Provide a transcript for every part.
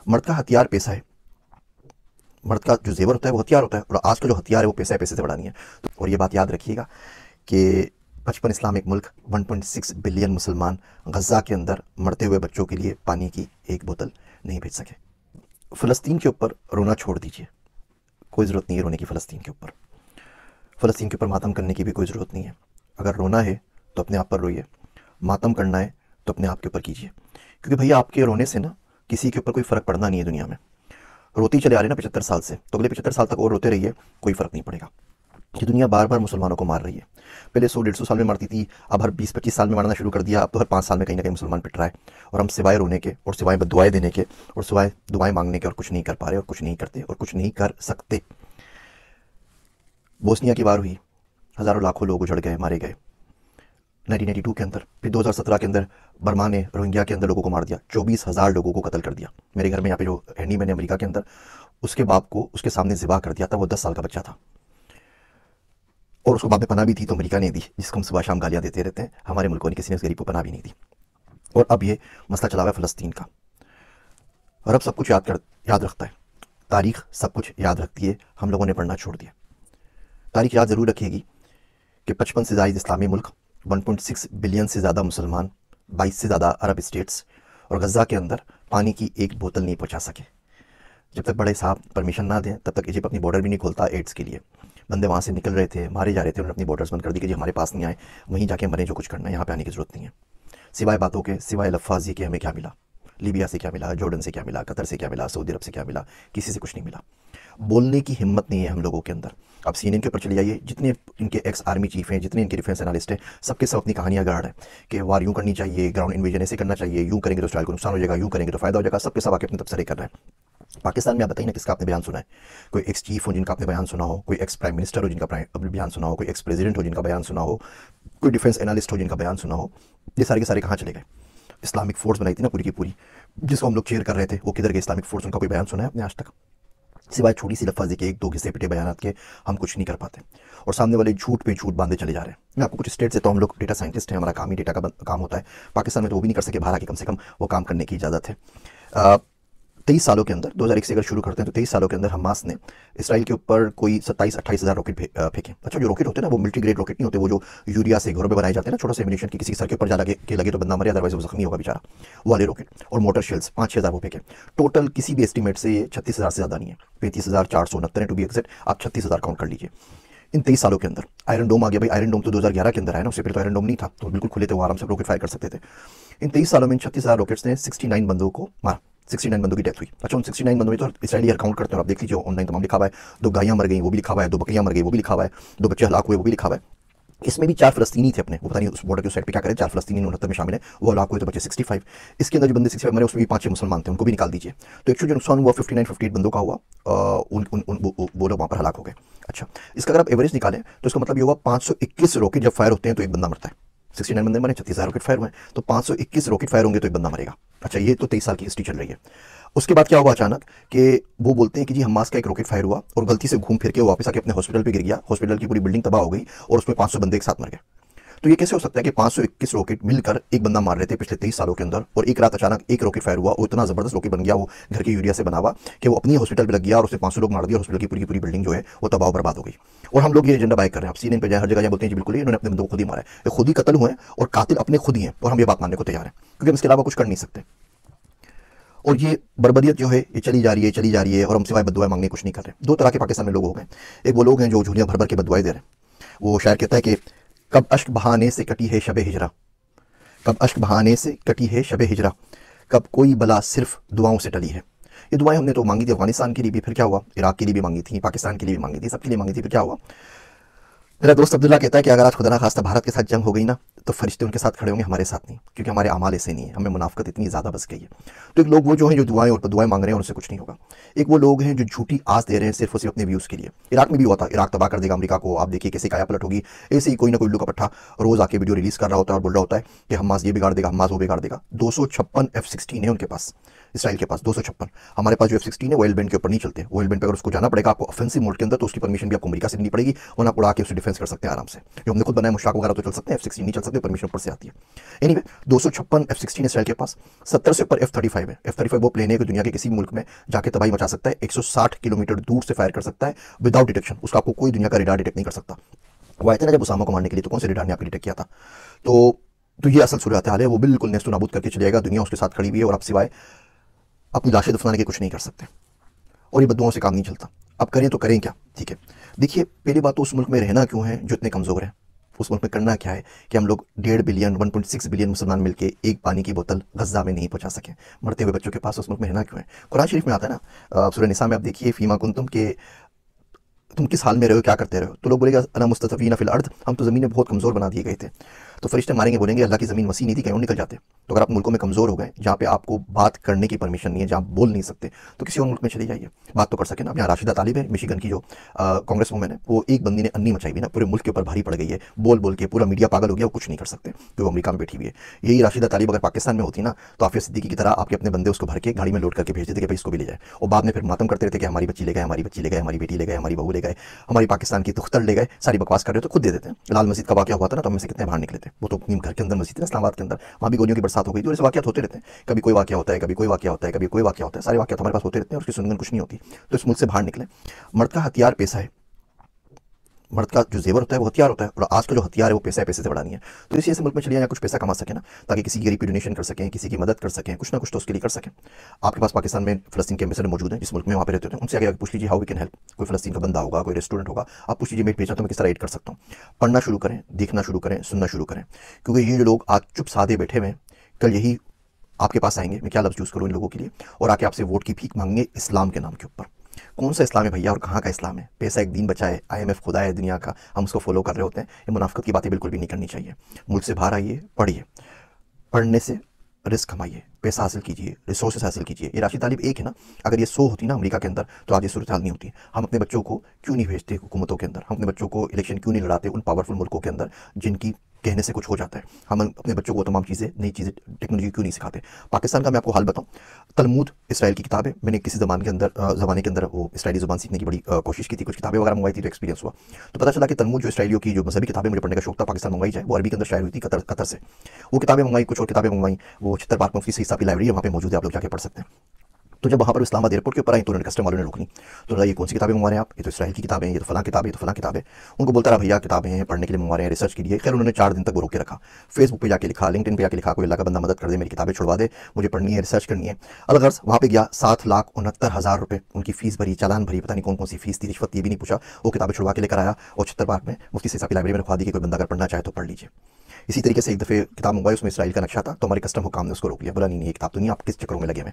मर्द का हथियार पैसा है, मर्द का जो जेवर होता है वो हथियार होता है, और आज का जो हथियार है वो पैसा है, पैसे से बड़ा नहीं है। और ये बात याद रखिएगा कि 55 इस्लामिक मुल्क, 1.6 बिलियन मुसलमान गज़ा के अंदर मरते हुए बच्चों के लिए पानी की एक बोतल नहीं भेज सके। फ़लस्तीन के ऊपर रोना छोड़ दीजिए, कोई ज़रूरत नहीं है रोने की। फ़लस्तीन के ऊपर मातम करने की भी कोई ज़रूरत नहीं है। अगर रोना है तो अपने आप पर रोइए, मातम करना है तो अपने आप के ऊपर कीजिए, क्योंकि भैया आपके रोने से ना किसी के ऊपर कोई फ़र्क पड़ना नहीं है दुनिया में। रोती चले आ रहे हैं ना 75 साल से, तो अगले 75 साल तक और रोते रहिए, कोई फ़र्क नहीं पड़ेगा। ये दुनिया बार बार मुसलमानों को मार रही है। पहले 100-150 साल में मारती थी, अब हर 20-25 साल में मारना शुरू कर दिया। अब तो हर 5 साल में कहीं ना कहीं मुसलमान पिट रहा है, और हम सिवाय रोने के और सिवाय बद्दुआएं देने के और सिवाय दुआएं मांगने के और कुछ नहीं कर पा रहे, और कुछ नहीं करते और कुछ नहीं कर सकते। बोस्निया की वार हुई, हज़ारों लाखों लोग उजड़ गए, मारे गए 1992 के अंदर। फिर 2017 के अंदर बर्मा ने रोहिंग्या के अंदर लोगों को मार दिया, 24,000 लोगों को कत्ल कर दिया। मेरे घर में यहाँ पे जो हैंडी मैंने अमेरिका के अंदर उसके बाप को उसके सामने ज़िबा कर दिया था, वो 10 साल का बच्चा था, और उसको बाद में पनाह भी थी तो अमेरिका ने दी, जिसको हम सुबह शाम गालियाँ देते रहते हैं। हमारे मुल्कों ने किसी ने उस गरीब को पनाह भी नहीं दी। और अब ये मसला चला हुआ है फ़लस्तीन का। और अब सब कुछ याद रखता है, तारीख़ सब कुछ याद रखती है, हम लोगों ने पढ़ना छोड़ दिया। तारीख़ याद ज़रूर रखिएगी कि 55 से ज़ायद इस्लामी मुल्क, 1.6 बिलियन से ज़्यादा मुसलमान, 22 से ज़्यादा अरब स्टेट्स और गज़ा के अंदर पानी की एक बोतल नहीं पहुँचा सके। जब तक बड़े साहब परमिशन ना दें तब तक इजिप्ट अपनी बॉर्डर भी नहीं खोलता एड्स के लिए। बंदे वहाँ से निकल रहे थे, मारे जा रहे थे, उन्होंने अपनी बॉर्डर्स बंद कर दी कि जी हमारे पास नहीं आए, वहीं जाके मरें, जो कुछ करना है, यहाँ पे आने की ज़रूरत नहीं है। सिवाय बातों के, सिवाय लफ्ज़ के हमें क्या मिला, लीबिया से क्या मिला, जॉर्डन से क्या मिला, कतर से क्या मिला, सऊदी अरब से क्या मिला, किसी से कुछ नहीं मिला। बोलने की हिम्मत नहीं है हम लोगों के अंदर। अब CNN के ऊपर चले जाइए, जितने इनके एक्स आर्मी चीफ हैं, जितने इनके डिफेंस एनालिस्ट हैं, सबके सब अपनी कहानियाँ गढ़ हैं कि वार यूँ करनी चाहिए, ग्राउंड इन्वेजन ऐसे करना चाहिए, यूँ करेंगे तो इसराइल को नुकसान हो जाएगा, यूँ करेंगे तो फ़ायदा हो जाएगा। सबके सब आके अपनी तबसरे कर रहे हैं। पाकिस्तान में आप बताइए ना किसका आपने बयान सुना है? कोई एक्स चीफ हो जिनका आपने बयान सुना हो, कोई एक्स प्राइम मिनिस्टर हो जिनका बयान सुना हो, कोई एक्स प्रेसिडेंट हो जिनका बयान सुना हो, कोई डिफेंस एनालिस्ट हो जिनका बयान सुना हो? ये सारे के सारे कहाँ चले गए? इस्लामिक फोर्स बनाई थी ना पूरी की पूरी, जिसको हम लोग चेयर कर रहे थे, वो किधर गए इस्लामिक फोर्स? उनका कोई बयान सुना है आपने आज तक? सिवाय छोटी सी लफ्ज़ी के 1-2 घिसे पिटे बयान के हम कुछ नहीं कर पाते, और सामने वाले झूठ पे झूठ बांधे चले जा रहे हैं। मैं आपको कुछ स्टेट से, तो हम लोग डेटा साइंटिस्ट हैं, हमारा काम ही डेटा का काम होता है। पाकिस्तान में तो वो भी नहीं कर सके, बाहर आके कम से कम वो काम करने की इजाज़त है। 23 सालों के अंदर, 2001 से अगर शुरू करते हैं तो 23 सालों के अंदर हमास ने इसराइल के ऊपर कोई 27-28 हज़ार रॉकेट फेंके। अच्छा, जो रॉकेट होते हैं ना वो मिलिट्री ग्रेड रॉकेट नहीं होते, वो जो यूरिया से घरों पे बनाए जाते हैं ना, छोटा सा एमिनेशन की किसी सर के ऊपर जा लगे तो बंदा मरे, अदरवाइज वो जख्मी होगा बेचारा, वो वाले रॉकेट। और मोटर शेल्स 5-6 हज़ार वो फेंके। टोटल किसी भी एस्टीमेट से ये 36,000 से ज़्यादा नहीं है, 35,469 है टू बी एग्जैक्ट। आप 36,000 काउंट कर लीजिए इन 23 सालों के अंदर। आयरन डोम आ गया भाई, आयरन डोम तो 2011 के अंदर आया ना, उससे पहले तो आयरन डोम नहीं था, तो बिल्कुल खुले थे, वो आराम से रॉकेट फायर कर सकते थे। इन 23 सालों में इन 36,000 रॉकेट्स ने 69 बंदों को मारा, 69 बंदों की डेथ हुई। अच्छा, उन 69 बंदों में तो इसराइली काउंट करते हैं, आप देख लीजिए ऑनलाइन तमाम लिखा हुआ है। 2 गायें मर गई वो भी लिखा हुआ है, 2 बकरियां मर गई वो भी लिखा हुआ है, 2 बच्चे हलाक हुए वो भी लिखा हुआ है। इसमें भी 4 फ़लस्तीनी थे अपने, वो पता नहीं उस बॉर्डर के उस साइड पे क्या करें, 4 फ़लस्तीनी 69 में शामिल है, वो हलाक हुए तो बचे 65। इसके अंदर जो बंदे 65 मरे उसमें भी 5-6 मुसलमान थे, उनको भी निकाल दीजिए। तो एक्चुअली जो नुकसान हुआ 59-58 बंदों का हुआ, वो लोग वहाँ पर हलाक हो गए। अच्छा, इसका अगर आप एवरेज निकालें तो इसका मतलब ये हुआ 521 रॉकेट जब फायर होते हैं तो एक बंदा मरता है। 69 बंदे मरे, 36,000 रॉकेट फायर हुए, तो 521 रॉकेट फायर होंगे तो एक बंदा मरेगा। अच्छा, ये तो 23 साल की हिस्ट्री चल रही है। उसके बाद क्या हुआ अचानक कि वो बोलते हैं कि जी हमास का एक रॉकेट फायर हुआ और गलती से घूम फिर के वापस आके अपने हॉस्पिटल पे गिर गया, हॉस्पिटल की पूरी बिल्डिंग तबाह हो गई और उसमें 500 बंदे एक साथ मर गए। तो ये कैसे हो सकता है कि 521 रॉकेट मिलकर एक बंदा मार रहे थे पिछले 23 सालों के अंदर, और एक रात अचानक एक रॉकेट फायर हुआ और इतना जबरदस्त रॉकेट बन गया, वो घर के यूरिया से बना हुआ, कि वो अपनी हॉस्पिटल पे लग गया और उससे 500 लोग मार दिया, हॉस्पिटल की पूरी बिल्डिंग जो है वो तबाह बर्बाद हो गई। और हम लोग ये एजेंडा बाय कर रहे हैं, आप CNN पे जाए, हर जगह बोलते हैं जी बिल्कुल इन्होंने अपने बंदों को खुद ही मारा है, ये खुद ही कत्ल हुए हैं और कातिल अपने खुद ही हैं, और हम ये बात मानने को तैयार हैं क्योंकि हम इसके अलावा कुछ कर नहीं सकते। और ये बर्बरियत जो है ये चली जा रही है, और हम सिवाय बददुआएं मांगने कुछ नहीं कर रहे। 2 तरह के पाकिस्तान में लोग हो गए। एक वो लोग हैं जो झूलियां भर भर के बददुआएं दे रहे हैं। वो शायर कहता है कि कब अश्क बहाने से कटी है शब हिजरा, कब अश्क बहाने से कटी है शब हिजरा, कब कोई बला सिर्फ दुआओं से टली है। ये दुआएं हमने तो मांगी थी अफगानिस्तान के लिए भी, फिर क्या हुआ, इराक के लिए भी मांगी थी, पाकिस्तान के लिए भी मांगी थी, सबके लिए मांगी थी, फिर क्या हुआ। मेरा दोस्त अब्दुल्ला कहता है कि अगर आज खुदा ना खास्ता भारत के साथ जंग हो गई ना तो फरिश्ते उनके साथ खड़े होंगे, हमारे साथ नहीं, क्योंकि हमारे अमाल ऐसे नहीं है, हमें मुनाफकत इतनी ज़्यादा बस गई है। तो एक लोग वो जो हैं जो दुआएं और दुआएं मांग रहे हैं उनसे कुछ नहीं होगा। एक वो लोग हैं जो झूठी आस दे रहे हैं सिर्फ और सिर्फ अपने व्यूज़ के लिए। इराक में भी हुआ था, इराक तबाह कर देगा अमेरिका को, आप देखिए कैसे काया पलट होगी। ऐसे ही कोई ना कोई उल्लू का पट्टा रोज़ आके वीडियो रिलीज़ कर रहा होता है और बोल रहा होता है कि हमास ये बिगाड़ देगा, हमास वो बिगाड़ देगा। 256 F-16 है उनके पास, इसराइल के पास 256। हमारे पास जो F-16 है वो एल बैंड के ऊपर नहीं चलते। वो एल बैंड पे अगर उसको जाना पड़ेगा आपको ऑफेंसिव मोड के अंदर, तो उसकी परमिशन भी आपको अमेरिका से लेनी पड़ेगी, और आप उड़ा के उससे डिफेंस कर सकते हैं आराम से। जो हमने खुद बनाया मुश्ताक वगैरह तो चल सकते हैं, F-16 नहीं चल सकते, परमिशन ऊपर से आती है। एनीवे 256 F-16 इसराइल के पास, 70 से ऊपर F-35 है। F-35 वो प्लेन है कि दुनिया के किसी मुल्क में जाके तबाही मचा सकता है, 160 किलोमीटर दूर से फायर कर सकता है विदाउट डिटेक्शन। उसका आपको कोई दुनिया का रेडार डिटेक्ट नहीं कर सकता। वो आए थे ना जब उसामा को मारने के लिए, तो कौन से रेडार ने आपको डिटेक्ट किया था? तो ये असल सूरत हाल है। वो बिल्कुल नेस्तु नाबूद करके चले जाएगा, दुनिया उसके साथ खड़ी हुई है, और आप सिवाय अपनी लाशें दफनाने के कुछ नहीं कर सकते, और ये बददुआओं से काम नहीं चलता। अब करें तो करें क्या? ठीक है, देखिए पहली बात तो उस मुल्क में रहना क्यों है जो इतने कमज़ोर है? उस मुल्क में करना क्या है कि हम लोग 1.5 बिलियन 1.6 बिलियन मुसलमान मिलकर एक पानी की बोतल गजा में नहीं पहुंचा सके? मरते हुए बच्चों के पास उस मुल्क में रहना क्यों है? कुरान शरीफ में आता है ना, सूरह निसा में आप देखिए, फीमा कुंतुम के तुम किस हाल में रहे हो, क्या करते रहे हो? तो लोग बोलेगा अना मुस्तफ़ीना फिल अर्द, हम तो ज़मीन में बहुत कमज़ोर बना दिए गए थे। तो फरिश्ते मारेंगे, बोलेंगे अल्लाह की ज़मीन वसी नहीं थी, कहीं और निकल जाते। तो अगर आप मुल्कों में कमज़ोर हो गए जहाँ पे आपको बात करने की परमिशन नहीं है, जहाँ बोल नहीं सकते, तो किसी और मुल्क में चले जाइए, बात तो कर सके ना। अब यहाँ राशिदा तालिब है, मिशिगन की जो कांग्रेस वूमेन है, वो एक बंदी ने अन्नी मचाई हुई ना, पूरे मुल्क के ऊपर भारी पड़ गई है, बोल बोल के पूरा मीडिया पागल हो गया, वो कुछ नहीं कर सकते क्योंकि वो अमेरिका में बैठी हुई है। यही राशिदा तालिब अगर पाकिस्तान में होती ना, तो आफिया सिद्दीकी की तरह आपके अपने बंदे उसको भर के गाड़ी में लोड करके भेज देते कि भाई इसको भी ले जाए, और बाद में फिर मातम करते रहते कि हमारी बच्ची ले गए, हमारी बच्ची ले गए, हमारी बेटी ले गए, हमारी बहू ले गए, हमारी पाकिस्तान की तुख्तर ले गए, सारी बकवास कर रहे हो तो खुद दे देते हैं। लाल मस्जिद का वाक़या हुआ था ना, तो हम से कितने बाहर निकले थे, वो तो अपनी घर के अंदर मस्जिद है इस्लामाबाद के अंदर, वहाँ भी गोलियों की बरसात हो गई थी। और ऐसे वाक़यात होते रहते हैं, कभी कोई वाक़या होता है, कभी कोई वाक़या होता है, कभी कोई वाक़या होता है, सारे वाक़यात हमारे पास होते रहते हैं और उसकी सुनगन कुछ नहीं होती। तो इस मुल्क से बाहर निकले। मर्द का हथियार पैसा है, मर्द का जो जेवर होता है वो हथियार होता है, और आज का जो हथियार है वो पैसा है, पैसे से बड़ा नहीं है। तो इसी ऐसे मुल्क में चलिए या कुछ पैसा कमा सके ना, ताकि किसी की गरीब की डोनेशन कर सकें, किसी की मदद कर सकें, कुछ ना कुछ तो उसके लिए कर सकें। आपके पास पाकिस्तान में फ़लस्तीन के एम्बेसडर मौजूद हैं, जिस मुल्क में वहाँ पे रहते हैं, उनसे आगे पूछ लीजिए हाउ वी कैन हेल्प। कोई फ़लस्तीन का बंदा होगा, कोई रेस्टोरेंट होगा, आप पूछ लीजिए मेट भेजना तो मैं किस तरह एड कर सकता हूँ। पढ़ना शुरू करें, देखना शुरू करें, सुनना शुरू करें, क्योंकि ये जो लोग आज चुप सादे बैठे हुए हैं, कल यही आपके पास आएंगे, मैं क्या लफ्ज़ यूज़ करूँ इन लोगों के लिए, और आके आपसे वोट की भीख मांगेंगे इस्लाम के नाम के ऊपर। कौन सा इस्लाम है भैया, और कहाँ का इस्लाम है? पैसा एक दिन बचा है, IMF खुदा है दुनिया का, हम उसको फॉलो कर रहे होते हैं। ये मुनाफिकत की बातें बिल्कुल भी नहीं करनी चाहिए। मुल्क से बाहर आइए, पढ़िए, पढ़ने से रिस्क कमाइए, पैसा हासिल कीजिए, रिसोर्सेज हासिल कीजिए। ये राशिद तालिब एक है ना, अगर ये 100 होती ना अमेरिका के अंदर, तो आज ये सूरत हाल नहीं होती। हम अपने बच्चों को क्यों नहीं भेजते हुकूमतों के अंदर? हम अपने बच्चों को इलेक्शन क्यों नहीं लड़ाते उन पावरफुल मुल्कों के अंदर जिनकी कहने से कुछ हो जाता है? हम अपने बच्चों को तमाम चीज़ें, नई चीज़ें, टेक्नोलॉजी क्यों नहीं सिखाते? पाकिस्तान का मैं आपको हाल बताऊँ, तलमूद इसराइल की किताब है। मैंने किसी ज़माने के अंदर वो इसराइली ज़ुबान सीखने की बड़ी कोशिश की थी, कुछ किताबें वगैरह मंगवाई थी, तो एक्सपीरियंस हुआ। तो पता चला कि तलमूद जो इसराइलियों की जो मजहबी किताबें मुझे पढ़ने का शौक था, पाकिस्तान मंगवाई जाए, वो अरबी के अंदर शायर हुई थी कतर से। वो किताबें मंगवाई, कुछ और किताबें मंगवाई, वो चित्तर पार्क मुफ्ती सईद साहब की लाइब्रेरी है, वहाँ पे मौजूद है, आप लोग जाके पढ़ सकते हैं। तो जब वहाँ पर इस्लामाबाद एयरपोर्ट के ऊपर आई, तो उन्होंने कस्टम वालों ने रोकनी, तो ये कौन सी किताबें मंगवा रहे हैं आप? ये तो इसराइल की किताबें, ये तो फलां किताबें, ये तो फलां किताबें। उनको बोलता रहा भैया किताबें हैं, पढ़ने के लिए मंगवा रहे हैं, रिसर्च के लिए। खैर उन्होंने 4 दिन तक वो रोक के रखा। फेसबुक पे जाके लिखा, लिंक्डइन पे जाके लिखा, कोई अल्लाह का बंदा मदद कर दे, मेरी किताबें छुड़वा दे, मुझे पढ़नी है, रिसर्च करनी है। अलगर्ज वहाँ पे गया, 7,69,000 रुपये उनकी फीस भरी, चालान भरी, पता नहीं कौन कौन सी फीस थी, रिश्वत, ये भी नहीं पूछा। वो किताबें छुड़वा के लेकर आया और चित्तर पार्क में मुफ्ती सईद साहब की लाइब्रेरी में रखवा दी कि कोई बंदा अगर पढ़ना चाहे तो पढ़ लीजिए। इसी तरीके से एक दफ़े किताब मंगवाई, उसमें इसराइल का नक्शा था, तो हमारे कस्टम हुकाम ने उसको रोक लिया, बोला नहीं ये किताब तो नहीं, आप किस चक्करों में लगे हुए?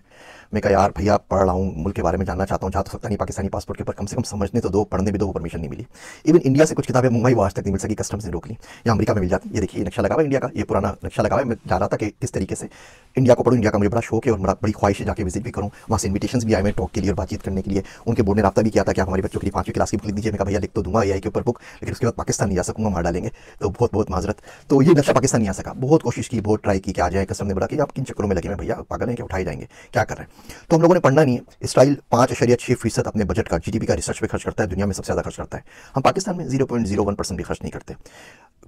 मैं कहा यार भैया पढ़ रहा हूँ, मुल्क के बारे में जानना चाहता हूँ, जा तो सकता नहीं पाकिस्तानी पासपोर्ट के ऊपर, कम से कम समझने तो दो, पढ़ने भी दो, वो परमिशन नहीं मिली। इवन इंडिया से कुछ किताबें मंगवाई, वो आज तक नहीं मिल सकी, कस्टम्स ने रोक ली। या अमेरिका में मिल जाती, ये देखिए नक्शा लगा हुआ इंडिया का, ये पुराना नक्शा लगा हुआ है। मैं जा रहा था कि किस तरीके से इंडिया को पढ़ूँ, इंडिया का मुझे बड़ा शौक है और बड़ी ख्वाहिश है जाके विजिट भी करूँ। वहाँ से इन्विटेशन भी आए मैं टॉक के लिए और बातचीत करने के लिए। उनके बोर्ड ने रब्ता भी किया था कि आप हमारे बच्चों के लिए 5वीं क्लास की बुक लिख दीजिए। मैं कहा भैया लिख तो दूंगा AI के ऊपर बुक, लेकिन उसके बाद पाकिस्तान नहीं जा सकूंगा, मार डालेंगे, तो बहुत बहुत माजरत। तो ये नक्शा पाकिस्तान नहीं आ सका, बहुत कोशिश की, बहुत ट्राई की कि आ जाए। कस्टम ने बोला कि आप किन चक्करों में लगे हैं भैया, पागल हैं क्या, उठाए जाएंगे, क्या कर रहे हैं? तो हम लोगों ने पढ़ना नहीं है। इसराइल 5.6% अपने बजट का, GDP का रिसर्च पे खर्च करता है, दुनिया में सबसे ज़्यादा खर्च करता है। हम पाकिस्तान में 0.01% भी खर्च नहीं करते,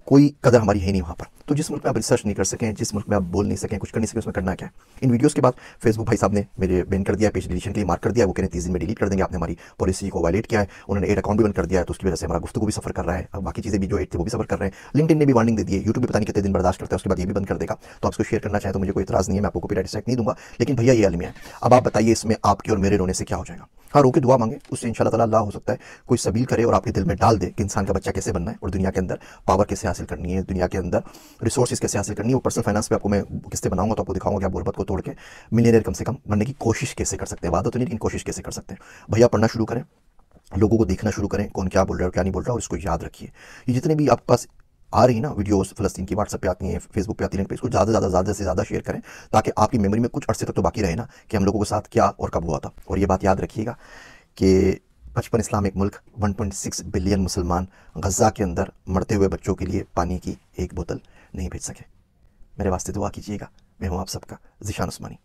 कोई कदर हमारी है नहीं वहाँ पर। तो जिस मुल्क में आप रिसर्च नहीं कर सकें, जिस मुल्क में आप बोल नहीं सकें, कुछ कर नहीं सकें, उसमें करना क्या है? इन वीडियोस के बाद फेसबुक भाई साहब ने मेरे बैन कर दिया, पेज डिलीशन के लिए मार्क कर दिया। वो कह रहे 30 दिन में डिलीट कर देंगे, आपने हमारी पॉलिसी को वायलेट किया है। उन्होंने एड अकाउंट भी बंद कर दिया है, तो उसकी वजह से हमारा गुफ्तगू भी सफर कर रहा है, अब बाकी चीज़ें भी जो एड थे वो भी सफर कर रहे हैं। लिंक्डइन ने भी वार्निंग दे दी है, यूट्यूब भी पता नहीं कितने दिन बर्दाश्त करता है, उसके बाद ये भी बंद कर देगा। तो आप इसको शेयर करना चाहें तो मुझे कोई इतराज़ नहीं है, मैं आपको कॉपीराइट स्ट्राइक नहीं दूंगा, लेकिन भैया ये अलमिया है। अब आप बताइए इसमें आपके और मेरे रोने से क्या हो जाएगा? हाँ, रो के दुआ मांगे, उससे इंशाल्लाह ताला अल्लाह हो सकता है कोई सबील करे और आपके दिल में डाल दे कि इंसान का बच्चा कैसे बनना है और दुनिया के अंदर पावर कैसे हासिल करनी है, दुनिया के अंदर रिसोर्सेज कैसे हासिल करनी है। वो पर्सनल फाइनेंस पे आपको मैं किस्तें बनाऊंगा, तो आपको दिखाऊंगा कि आप गुर्बत को तोड़ के मिलियनेयर कम से कम बनने की कोशिश कैसे कर सकते हैं। वादा तो नहीं, लेकिन कोशिश कैसे कर सकते हैं। भैया पढ़ना शुरू करें, लोगों को देखना शुरू करें, कौन क्या बोल रहा है और क्या नहीं बोल रहा, और इसको याद रखिए। ये जितने भी आपके पास आ रही है ना वीडियोस, फ़लस्तीन की व्हाट्सएप पे आती हैं, फेसबुक पे आती हैं, इसको ज़्यादा से ज़्यादा शेयर करें, ताकि आपकी मेमोरी में कुछ अरसे तक तो बाकी रहे ना कि हम लोगों के साथ क्या और कब हुआ था। और ये बात याद रखिएगा कि 55 इस्लामिक मुल्क, 1.6 बिलियन मुसलमान गज़ा के अंदर मरते हुए बच्चों के लिए पानी की एक बोतल नहीं भेज सके। मेरे वास्ते दुआ कीजिएगा। मैं हूँ आप सबका ज़ीशान उस्मानी।